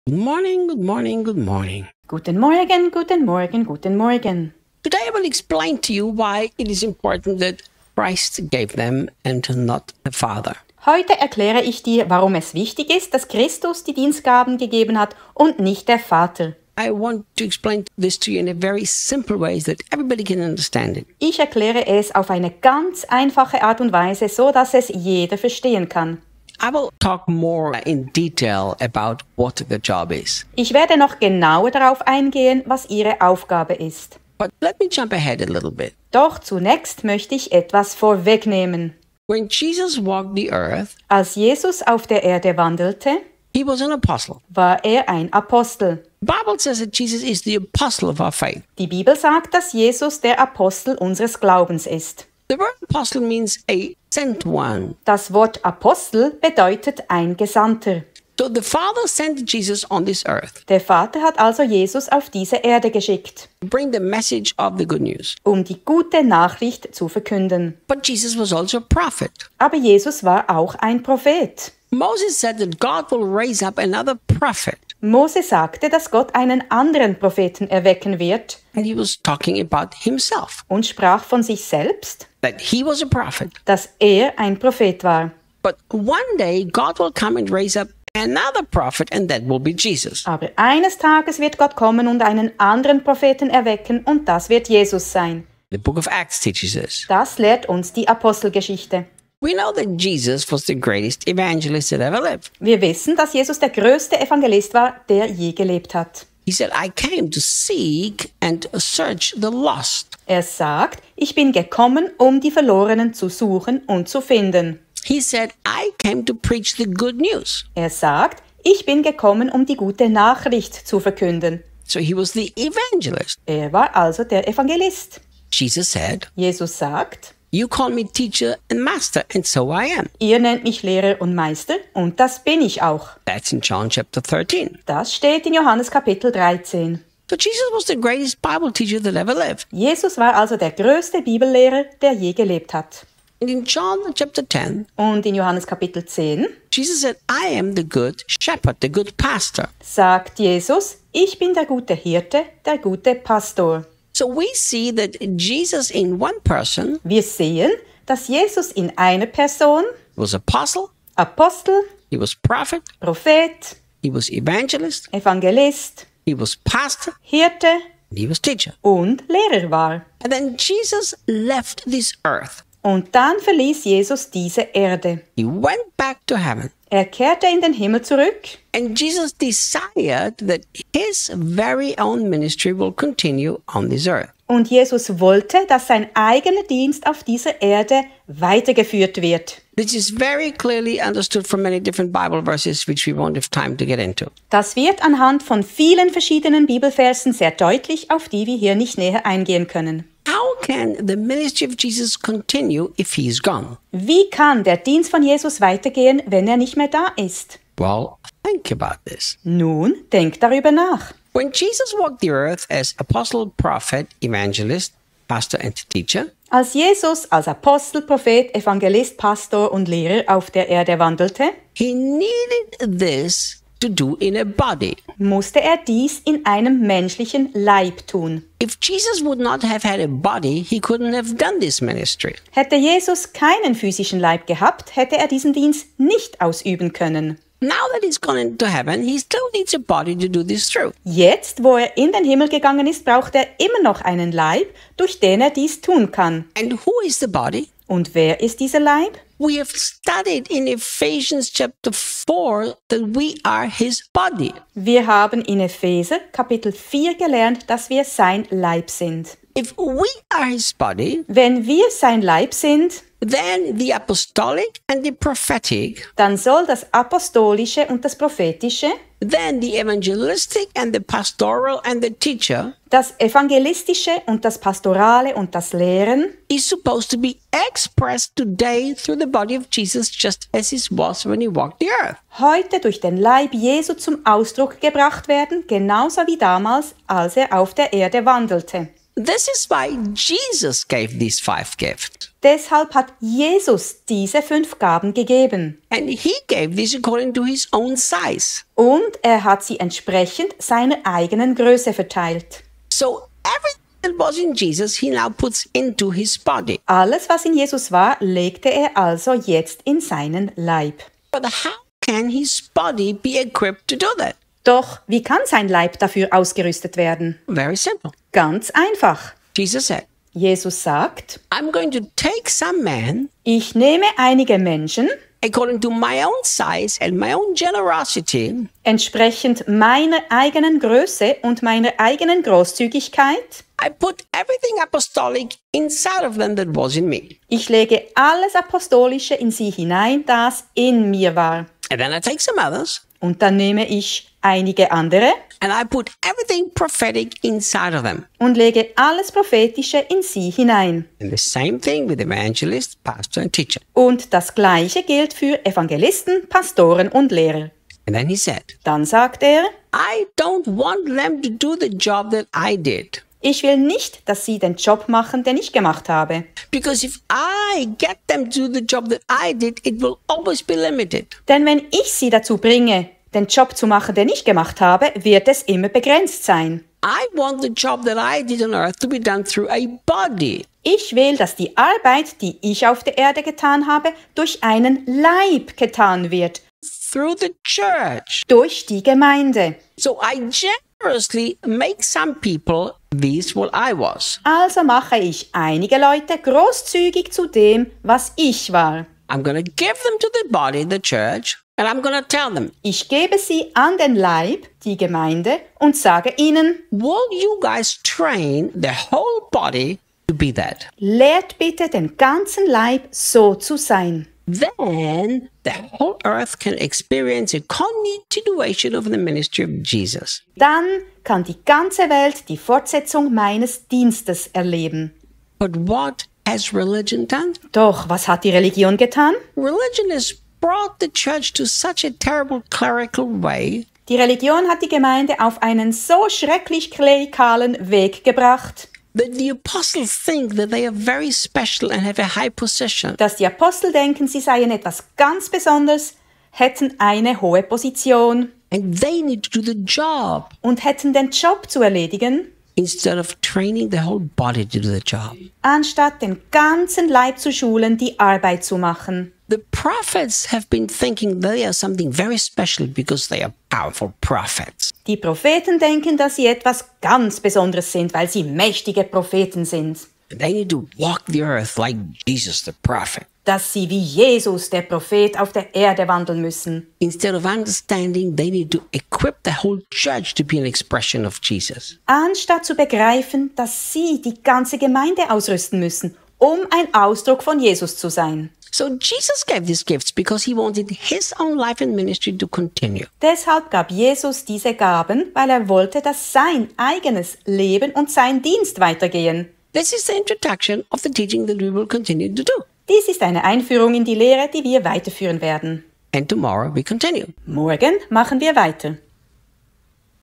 Good morning, good morning, good morning. Guten Morgen, guten Morgen, guten Morgen. Today I will explain to you why it is important that Christ gave them and not the Father. Heute erkläre ich dir, warum es wichtig ist, dass Christus die Dienstgaben gegeben hat und nicht der Vater. I want to explain this to you in a very simple way so that everybody can understand it. Ich erkläre es auf eine ganz einfache Art und Weise, so dass es jeder verstehen kann. I will talk more in detail about what the job is. Ich werde noch genauer darauf eingehen, was ihre Aufgabe ist. But let me jump ahead a little bit. Doch zunächst möchte ich etwas vorwegnehmen. When Jesus walked the earth, Als Jesus auf der Erde wandelte, he was an apostle. war er ein Apostel. The Bible says that Jesus is the apostle of our faith. Die Bibel sagt, dass Jesus der Apostel unseres Glaubens ist. The word apostle means a sent one. Das Wort Apostel bedeutet ein Gesandter. So the Father sent Jesus on this earth Der Vater hat also Jesus auf diese Erde geschickt, to bring the message of the good news. um die gute Nachricht zu verkünden. But Jesus was also a prophet. Aber Jesus war auch ein Prophet. Moses said that God will raise up another prophet. Mose sagte, dass Gott einen anderen Propheten erwecken wird And he was talking about himself, und sprach von sich selbst, that he was a prophet. dass er ein Prophet war. But one day God will come and raise up another prophet, and that will be Jesus. Aber eines Tages wird Gott kommen und einen anderen Propheten erwecken und das wird Jesus sein. The book of Acts teaches us. Das lehrt uns die Apostelgeschichte. We know that Jesus was the greatest evangelist that ever lived. Wir wissen, dass Jesus der größte Evangelist war, der je gelebt hat. He said, I came to seek and search the lost. Er sagt, ich bin gekommen, um die Verlorenen zu suchen und zu finden. He said, I came to preach the good news. Er sagt, ich bin gekommen, um die gute Nachricht zu verkünden. So he was the evangelist. Er war also der Evangelist. Jesus said, Jesus sagt, you call me teacher and master, and so I am. ihr nennt mich Lehrer und Meister und das bin ich auch. That's in John chapter 13. Das steht in Johannes Kapitel 13. So Jesus was the greatest Bible teacher that ever lived. Jesus war also der größte Bibellehrer, der je gelebt hat. And in John chapter 10, Und in Johannes Kapitel 10 Jesus said, I am the good shepherd, the good pastor. sagt Jesus, ich bin der gute Hirte, der gute Pastor. So we see that Jesus in one person Wir sehen, dass Jesus in einer Person was apostle, Apostel, he was prophet, Prophet, he was evangelist, Evangelist, he was pastor, Hirte and he was teacher. und Lehrer war. And then Jesus left this earth. Und dann verließ Jesus diese Erde. He went back to heaven. Er kehrte in den Himmel zurück And Jesus desired that his very own ministry will continue on this earth. und Jesus wollte, dass sein eigener Dienst auf dieser Erde weitergeführt wird. This is very clearly understood from many different Bible verses, which we won't have time to get into. Das wird anhand von vielen verschiedenen Bibelversen sehr deutlich, auf die wir hier nicht näher eingehen können. How can the ministry of Jesus continue if he is gone? Wie kann der Dienst von Jesus weitergehen, wenn er nicht mehr da ist? Well, think about this. Nun, denk darüber nach. When Jesus walked the earth as apostle, prophet, evangelist, pastor, and teacher, Als Jesus als Apostel, Prophet, Evangelist, Pastor und Lehrer auf der Erde wandelte, he needed this to do in a body. musste er dies in einem menschlichen Leib tun. If Jesus would not have had a body, he couldn't have done this ministry. Hätte Jesus keinen physischen Leib gehabt, hätte er diesen Dienst nicht ausüben können. Now that he's gone into heaven, he still needs a body to do this through. Jetzt, wo er in den Himmel gegangen ist, braucht er immer noch einen Leib, durch den er dies tun kann. And who is the body? Und wer ist dieser Leib? We have studied in Ephesians chapter 4 that we are his body. Wir haben in Epheser Kapitel 4 gelernt, dass wir sein Leib sind. If we are his body, Wenn wir sein Leib sind, then the apostolic and the prophetic, dann soll das Apostolische und das Prophetische, then the evangelistic and the pastoral and the teacher das Evangelistische und das Pastorale und das Lehren is supposed to be expressed today through the body of Jesus just as it was when he walked the earth. heute durch den Leib Jesu zum Ausdruck gebracht werden, genauso wie damals, als er auf der Erde wandelte. This is why Jesus gave these 5 gifts. Deshalb hat Jesus diese 5 Gaben gegeben. And he gave these according to his own size. Und er hat sie entsprechend seiner eigenen Größe verteilt. So everything that was in Jesus, he now puts into his body. Alles, was in Jesus war, legte er also jetzt in seinen Leib. But how can his body be equipped to do that? Doch wie kann sein Leib dafür ausgerüstet werden? Very simple. Ganz einfach. Jesus said, Jesus sagt, I'm going to take some men ich nehme einige Menschen, according to my own size and my own generosity, entsprechend meiner eigenen Größe und meiner eigenen Großzügigkeit. I put everything apostolic inside of them that was in me. Ich lege alles Apostolische in sie hinein, das in mir war. And then I take some others Und dann nehme ich einige andere and I put everything prophetic inside of them. und lege alles Prophetische in sie hinein. And the same thing with evangelist, pastor, and teacher. Und das Gleiche gilt für Evangelisten, Pastoren und Lehrer. And then he said, Dann sagt er, I don't want them to do the job that I did. ich will nicht, dass sie den Job machen, den ich gemacht habe. Because if I get them to do the job that I did, it will always be limited. Denn wenn ich sie dazu bringe, den Job zu machen, den ich gemacht habe, wird es immer begrenzt sein. I want the job that I did on earth to be done through a body. Ich will, dass die Arbeit, die ich auf der Erde getan habe, durch einen Leib getan wird, Through the church. durch die Gemeinde. So I generously make some people this what I was. Also mache ich einige Leute großzügig zu dem, was ich war. I'm going to give them to the body, the church, and I'm going to tell them, Ich gebe sie an den Leib, die Gemeinde, und sage ihnen, will you guys train the whole body to be that? lehrt bitte den ganzen Leib so zu sein. Then the whole earth can experience a continuation of the ministry of Jesus. Dann kann die ganze Welt die Fortsetzung meines Dienstes erleben. But what has religion done? Doch, was hat die Religion getan? Religion has brought the church to such a terrible clerical way Die Religion hat die Gemeinde auf einen so schrecklich klerikalen Weg gebracht, that the apostles think that they are very special and have a high position. dass die Apostel denken, sie seien etwas ganz Besonderes, hätten eine hohe Position And they need to do the job und hätten den Job zu erledigen, instead of training the whole body to do the job. anstatt den ganzen Leib zu schulen, die Arbeit zu machen. The prophets have been thinking they are something very special because they are powerful prophets. Die Propheten denken, dass sie etwas ganz Besonderes sind, weil sie mächtige Propheten sind. They need to walk the earth like Jesus the prophet. Dass sie wie Jesus, der Prophet, auf der Erde wandeln müssen. Instead of understanding, they need to equip the whole church to be an expression of Jesus. Anstatt zu begreifen, dass sie die ganze Gemeinde ausrüsten müssen, um ein Ausdruck von Jesus zu sein. So Jesus gave these gifts because he wanted his own life and ministry to continue. Deshalb gab Jesus diese Gaben, weil er wollte, dass sein eigenes Leben und sein Dienst weitergehen. This is the introduction of the teaching that we will continue to do. Dies ist eine Einführung in die Lehre, die wir weiterführen werden. And tomorrow we continue. Morgen machen wir weiter.